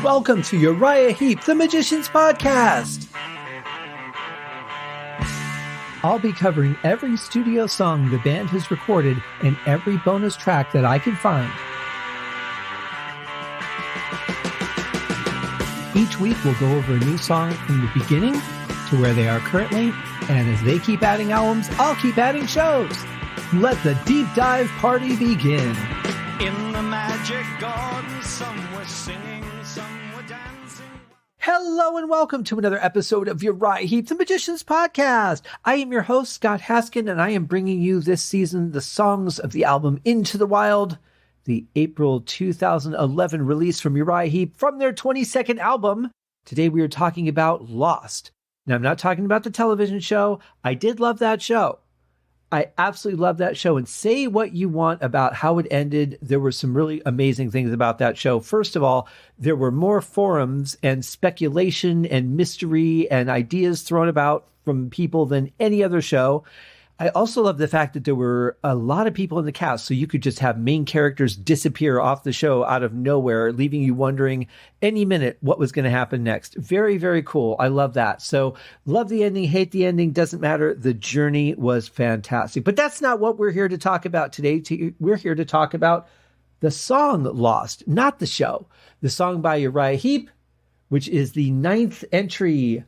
Welcome to Uriah Heep, the Magician's Podcast. I'll be covering every studio song the band has recorded and every bonus track that I can find. Each week we'll go over a new song from the beginning to where they are currently, and as they keep adding albums, I'll keep adding shows. Let the deep dive party begin. In the magic garden, some were singing, some were dancing. Hello and welcome to another episode of Uriah Heep, the Magician's Podcast. I am your host, Scott Haskin, and I am bringing you this season the songs of the album Into the Wild, the April 2011 release from Uriah Heep from their 22nd album. Today we are talking about Lost. Now, I'm not talking about the television show. I did love that show. I absolutely love that show, and say what you want about how it ended. There were some really amazing things about that show. First of all, there were more forums and speculation and mystery and ideas thrown about from people than any other show. I also love the fact that there were a lot of people in the cast, so you could just have main characters disappear off the show out of nowhere, leaving you wondering any minute what was going to happen next. Very, very cool. I love that. So love the ending, hate the ending, doesn't matter. The journey was fantastic. But that's not what we're here to talk about today. We're here to talk about the song Lost, not the show. The song by Uriah Heep, which is the 9th entry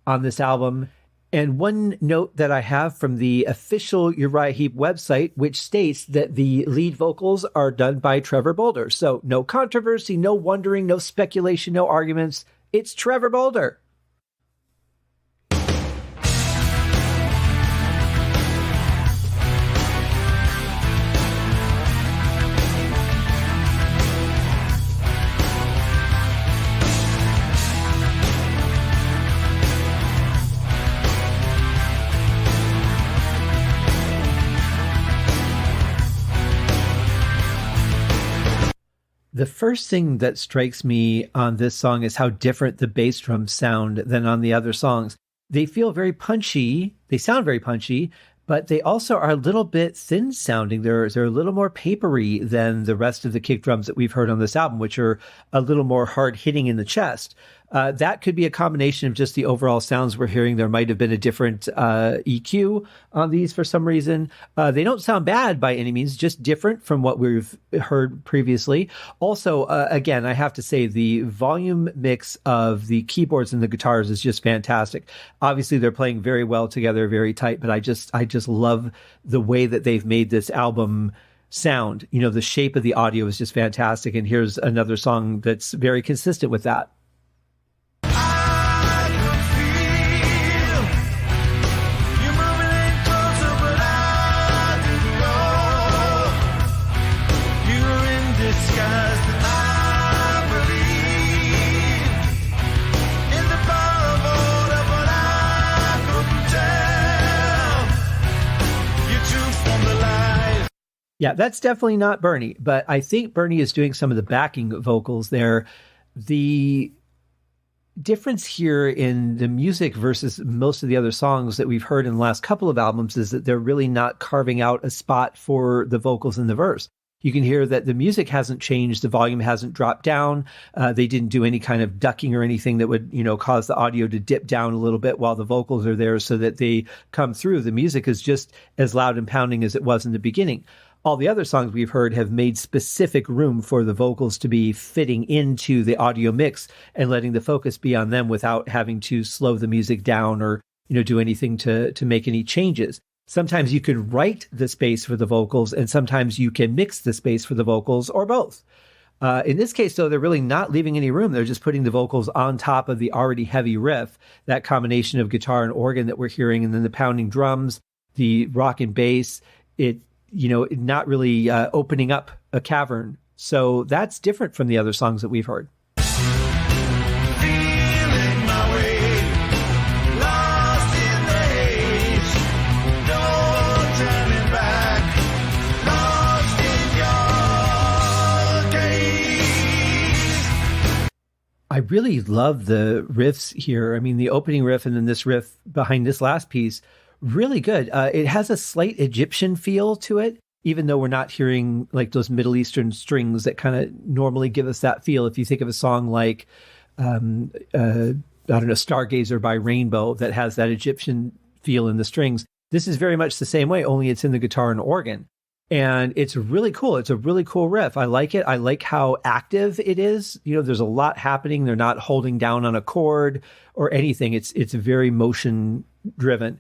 on this album. And one note that I have from the official Uriah Heep website, which states that the lead vocals are done by Trevor Boulder. So no controversy, no wondering, no speculation, no arguments. It's Trevor Boulder. The first thing that strikes me on this song is how different the bass drums sound than on the other songs. They feel very punchy. They sound very punchy, but they also are a little bit thin sounding. They're a little more papery than the rest of the kick drums that we've heard on this album, which are a little more hard hitting in the chest. That could be a combination of just the overall sounds we're hearing. There might have been a different EQ on these for some reason. They don't sound bad by any means, just different from what we've heard previously. Also, again, I have to say the volume mix of the keyboards and the guitars is just fantastic. Obviously, they're playing very well together, very tight, but I just love the way that they've made this album sound. You know, the shape of the audio is just fantastic. And here's another song that's very consistent with that. Yeah, that's definitely not Bernie, but I think Bernie is doing some of the backing vocals there. The difference here in the music versus most of the other songs that we've heard in the last couple of albums is that they're really not carving out a spot for the vocals in the verse. You can hear that the music hasn't changed. The volume hasn't dropped down. They didn't do any kind of ducking or anything that would, cause the audio to dip down a little bit while the vocals are there so that they come through. The music is just as loud and pounding as it was in the beginning. All the other songs we've heard have made specific room for the vocals to be fitting into the audio mix and letting the focus be on them without having to slow the music down or, do anything to make any changes. Sometimes you can write the space for the vocals and sometimes you can mix the space for the vocals or both. In this case, though, they're really not leaving any room. They're just putting the vocals on top of the already heavy riff, that combination of guitar and organ that we're hearing, and then the pounding drums, the rock and bass, not really opening up a cavern. So that's different from the other songs that we've heard. I really love the riffs here. I mean, the opening riff and then this riff behind this last piece, really good. It has a slight Egyptian feel to it. even though we're not hearing like those Middle Eastern strings that kind of normally give us that feel. If you think of a song like, I don't know, Stargazer by Rainbow that has that Egyptian feel in the strings, this is very much the same way, only it's in the guitar and organ. And it's really cool. It's a really cool riff. I like it. I like how active it is. You know, there's a lot happening. They're not holding down on a chord or anything. It's very motion driven.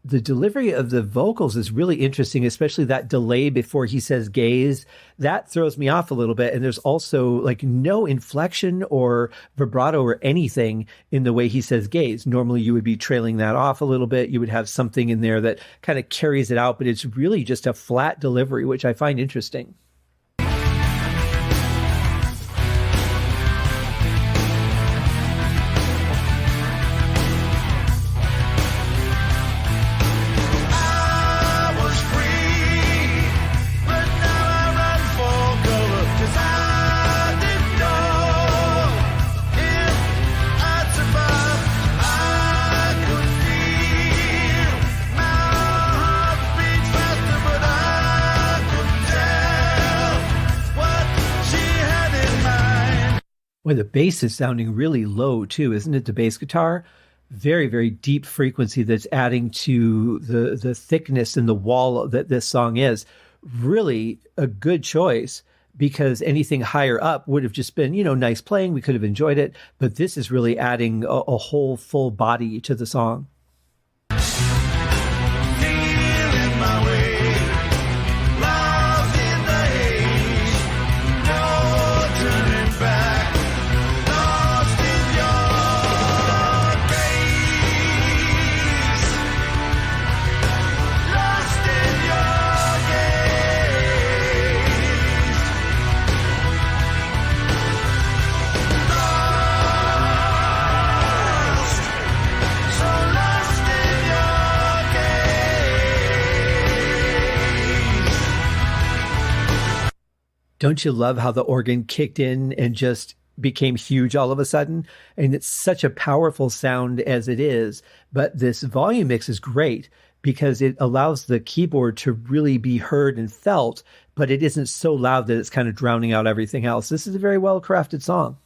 The delivery of the vocals is really interesting, especially that delay before he says gaze. That throws me off a little bit. And there's also like no inflection or vibrato or anything in the way he says gaze. Normally you would be trailing that off a little bit. You would have something in there that kind of carries it out, but it's really just a flat delivery, which I find interesting. Well, the bass is sounding really low too, isn't it? The bass guitar, very, very deep frequency that's adding to the thickness and the wall that this song is. Really a good choice, because anything higher up would have just been, you know, nice playing. We could have enjoyed it, but this is really adding a whole full body to the song. Don't you love how the organ kicked in and just became huge all of a sudden? And it's such a powerful sound as it is, but this volume mix is great because it allows the keyboard to really be heard and felt, but it isn't so loud that it's kind of drowning out everything else. This is a very well-crafted song.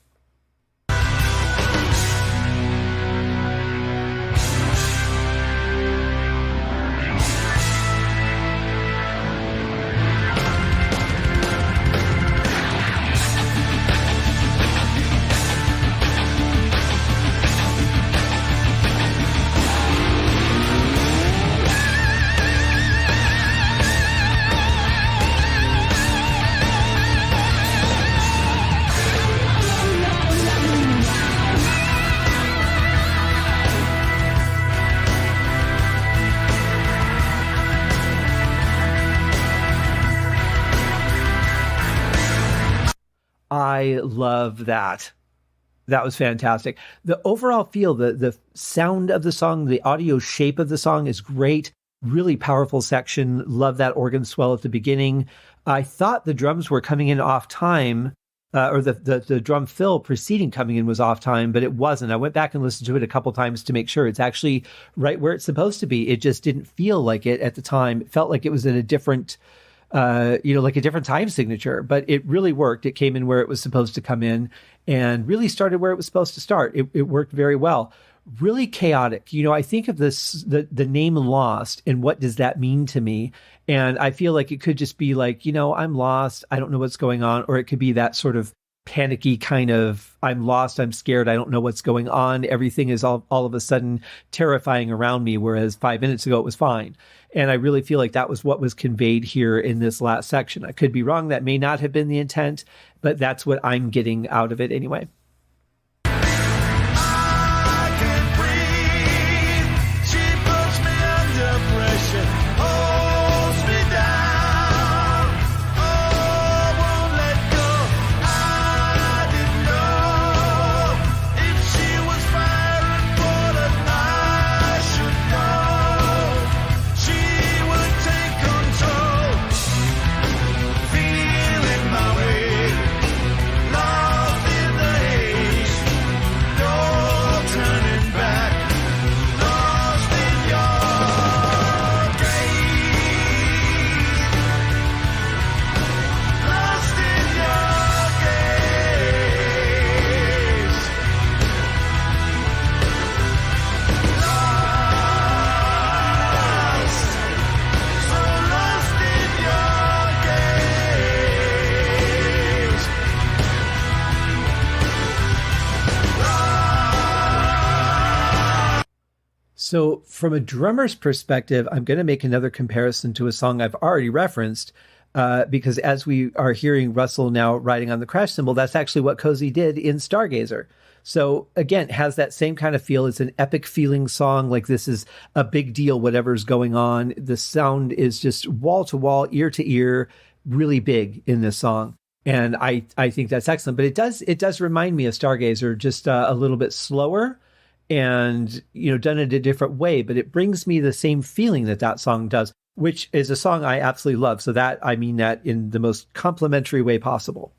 I love that. That was fantastic. The overall feel, the sound of the song, the audio shape of the song is great. Really powerful section. Love that organ swell at the beginning. I thought the drums were coming in off time, or the drum fill preceding coming in was off time, but it wasn't. I went back and listened to it a couple times to make sure it's actually right where it's supposed to be. It just didn't feel like it at the time. It felt like it was in a different like a different time signature, but it really worked. It came in where it was supposed to come in and really started where it was supposed to start. It worked very well. Really chaotic. You know, I think of this, the name Lost, and what does that mean to me? And I feel like it could just be like, you know, I'm lost. I don't know what's going on. Or it could be that sort of panicky kind of, I'm lost, I'm scared, I don't know what's going on. Everything is all of a sudden terrifying around me, whereas 5 minutes ago it was fine. And I really feel like that was what was conveyed here in this last section. I could be wrong. That may not have been the intent, but that's what I'm getting out of it anyway. So from a drummer's perspective, I'm going to make another comparison to a song I've already referenced, because as we are hearing Russell now riding on the crash cymbal, that's actually what Cos I did in Stargazer. So again, has that same kind of feel. It's an epic feeling song. Like this is a big deal, whatever's going on. The sound is just wall to wall, ear to ear, really big in this song. And I think that's excellent. But it does remind me of Stargazer, just a little bit slower and, done in a different way. But it brings me the same feeling that song does, which is a song I absolutely love. So I mean that in the most complimentary way possible.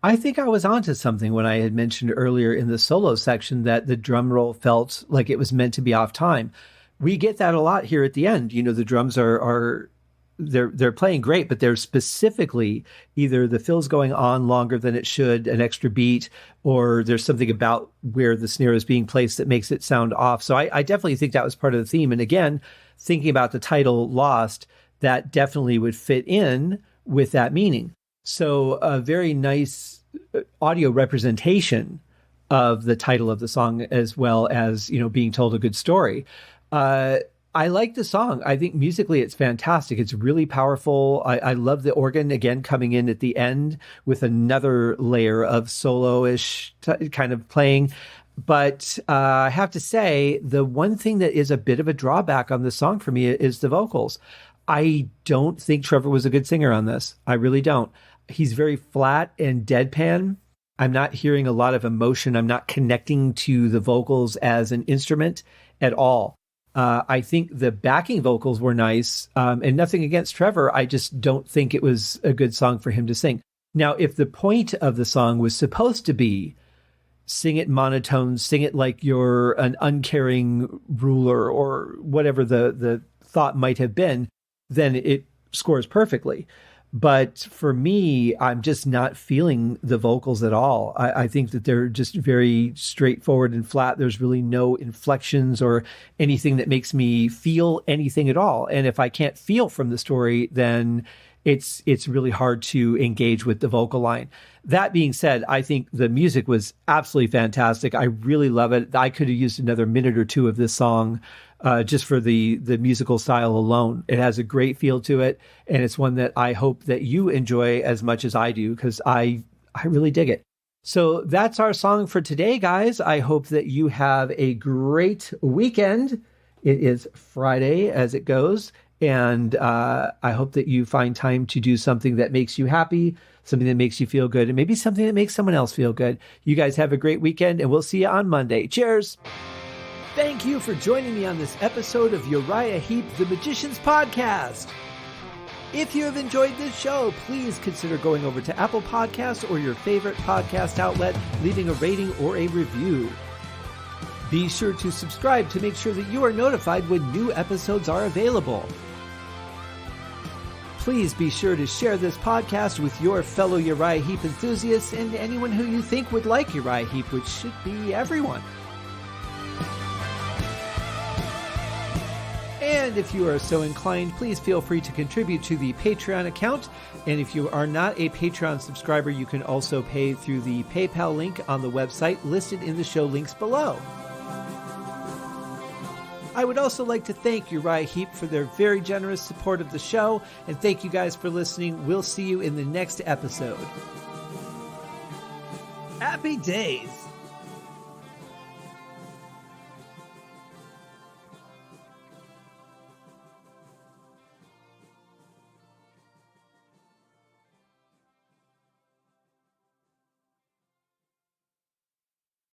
I think I was onto something when I had mentioned earlier in the solo section that the drum roll felt like it was meant to be off time. We get that a lot here at the end. The drums they're playing great, but they're specifically either the fill's going on longer than it should, an extra beat, or there's something about where the snare is being placed that makes it sound off. So I definitely think that was part of the theme. And again, thinking about the title Lost, that definitely would fit in with that meaning. So a very nice audio representation of the title of the song, as well as, being told a good story. I like the song. I think musically it's fantastic. It's really powerful. I love the organ, again, coming in at the end with another layer of solo-ish kind of playing. But I have to say, the one thing that is a bit of a drawback on this song for me is the vocals. I don't think Trevor was a good singer on this. I really don't. He's very flat and deadpan. I'm not hearing a lot of emotion. I'm not connecting to the vocals as an instrument at all. I think the backing vocals were nice, and nothing against Trevor. I just don't think it was a good song for him to sing. Now, if the point of the song was supposed to be sing it monotone, sing it like you're an uncaring ruler or whatever the thought might have been, then it scores perfectly. But for me, I'm just not feeling the vocals at all. I think that they're just very straightforward and flat. There's really no inflections or anything that makes me feel anything at all. And if I can't feel from the story, then it's really hard to engage with the vocal line. That being said, I think the music was absolutely fantastic. I really love it. I could have used another minute or two of this song just for the musical style alone. It has a great feel to it, and it's one that I hope that you enjoy as much as I do, because I really dig it. So that's our song for today, guys. I hope that you have a great weekend. It is Friday as it goes, and I hope that you find time to do something that makes you happy, something that makes you feel good, and maybe something that makes someone else feel good. You guys have a great weekend, and we'll see you on Monday. Cheers! Thank you for joining me on this episode of Uriah Heep, the Magician's Podcast. If you have enjoyed this show, please consider going over to Apple Podcasts or your favorite podcast outlet, leaving a rating or a review. Be sure to subscribe to make sure that you are notified when new episodes are available. Please be sure to share this podcast with your fellow Uriah Heep enthusiasts and anyone who you think would like Uriah Heep, which should be everyone. And if you are so inclined, please feel free to contribute to the Patreon account. And if you are not a Patreon subscriber, you can also pay through the PayPal link on the website listed in the show links below. I would also like to thank Uriah Heep for their very generous support of the show. And thank you guys for listening. We'll see you in the next episode. Happy days!